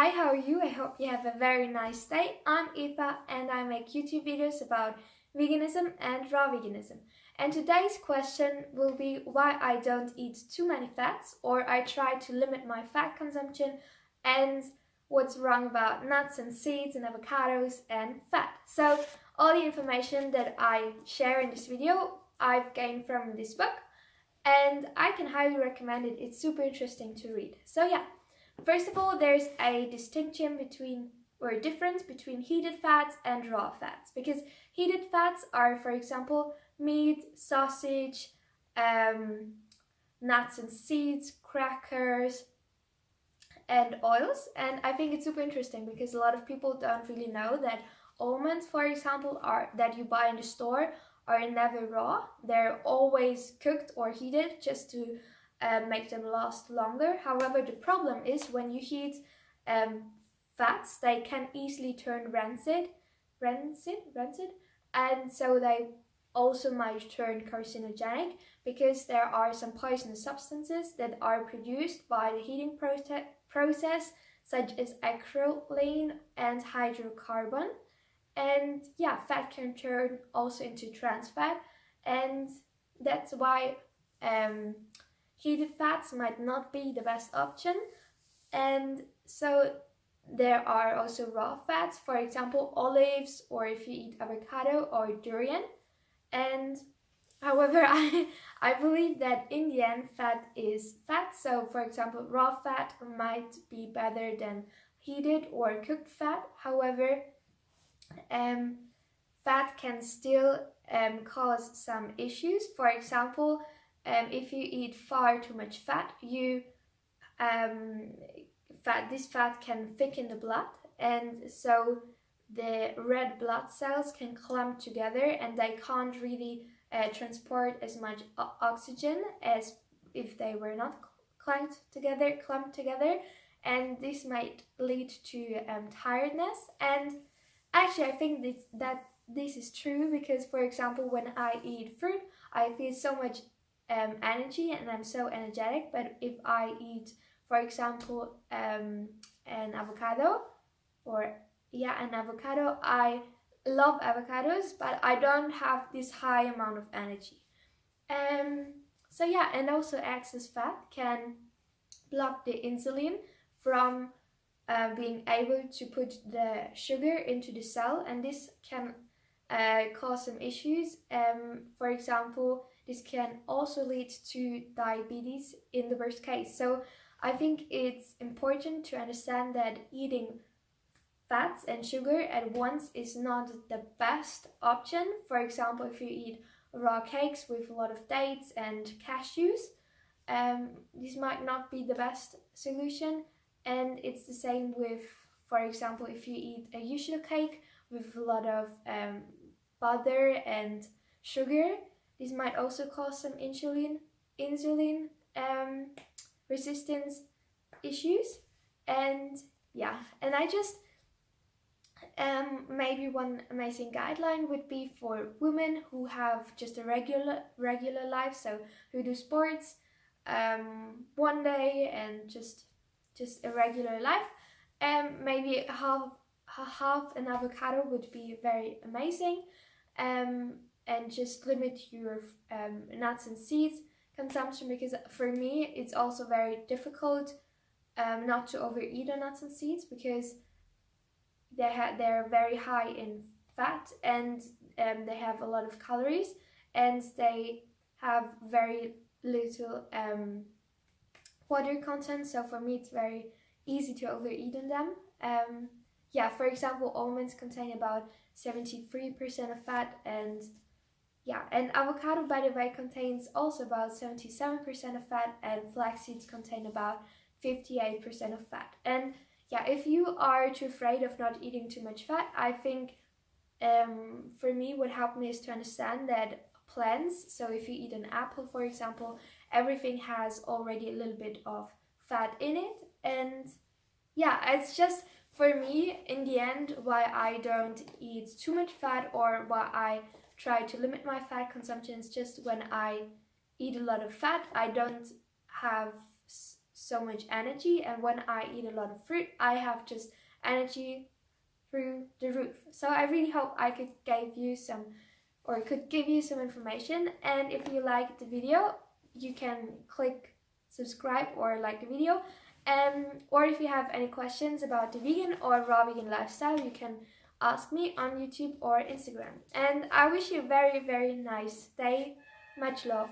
Hi, how are you? I hope you have a very nice day. I'm Eva and I make YouTube videos about veganism and raw veganism. And today's question will be why I don't eat too many fats or I try to limit my fat consumption and what's wrong about nuts and seeds and avocados and fat. So all the information that I share in this video I've gained from this book and I can highly recommend it. It's super interesting to read. So yeah. First of all, there's a distinction between or a difference between heated fats and raw fats, because heated fats are, for example, meat, sausage, nuts and seeds, crackers, and oils. And I think it's super interesting because a lot of people don't really know that almonds, for example, are that you buy in the store are never raw. They're always cooked or heated just to make them last longer. However, the problem is when you heat fats, they can easily turn rancid, and so they also might turn carcinogenic because there are some poisonous substances that are produced by the heating process, such as acrolein and hydrocarbon. And yeah, fat can turn also into trans fat, and that's why heated fats might not be the best option. And so there are also raw fats, for example olives, or if you eat avocado or durian. And however, I believe that in the end fat is fat. So for example, raw fat might be better than heated or cooked fat. However, fat can still cause some issues. For example, if you eat far too much fat, this fat can thicken the blood, and so the red blood cells can clump together, and they can't really transport as much oxygen as if they were not clumped together, and this might lead to tiredness. And actually, I think that this is true because, for example, when I eat fruit, I feel so much energy and I'm so energetic. But if I eat, for example, an avocado, I love avocados, but I don't have this high amount of energy. So yeah, and also excess fat can block the insulin from being able to put the sugar into the cell, and this can cause some issues. For example, this can also lead to diabetes in the worst case. So I think it's important to understand that eating fats and sugar at once is not the best option. For example, if you eat raw cakes with a lot of dates and cashews, this might not be the best solution. And it's the same with, for example, if you eat a usual cake with a lot of butter and sugar, this might also cause some insulin resistance issues. And yeah, and I just maybe one amazing guideline would be for women who have just a regular life, so who do sports one day and just a regular life. Maybe half an avocado would be very amazing. And just limit your nuts and seeds consumption, because for me it's also very difficult not to overeat on nuts and seeds because they're very high in fat, and they have a lot of calories, and they have very little water content. So for me it's very easy to overeat on them. Yeah, for example, almonds contain about 73% of fat, and yeah, and avocado, by the way, contains also about 77% of fat, and flax seeds contain about 58% of fat. And yeah, if you are too afraid of not eating too much fat, I think for me what helped me is to understand that plants, so if you eat an apple, for example, everything has already a little bit of fat in it. And yeah, it's just for me in the end why I don't eat too much fat, or why I try to limit my fat consumption, is just when I eat a lot of fat, I don't have so much energy, and when I eat a lot of fruit, I have just energy through the roof. So I really hope I could give you some information. And if you like the video, you can click subscribe or like the video. Or if you have any questions about the vegan or raw vegan lifestyle, you can ask me on YouTube or Instagram. And I wish you a very, very nice day. Much love.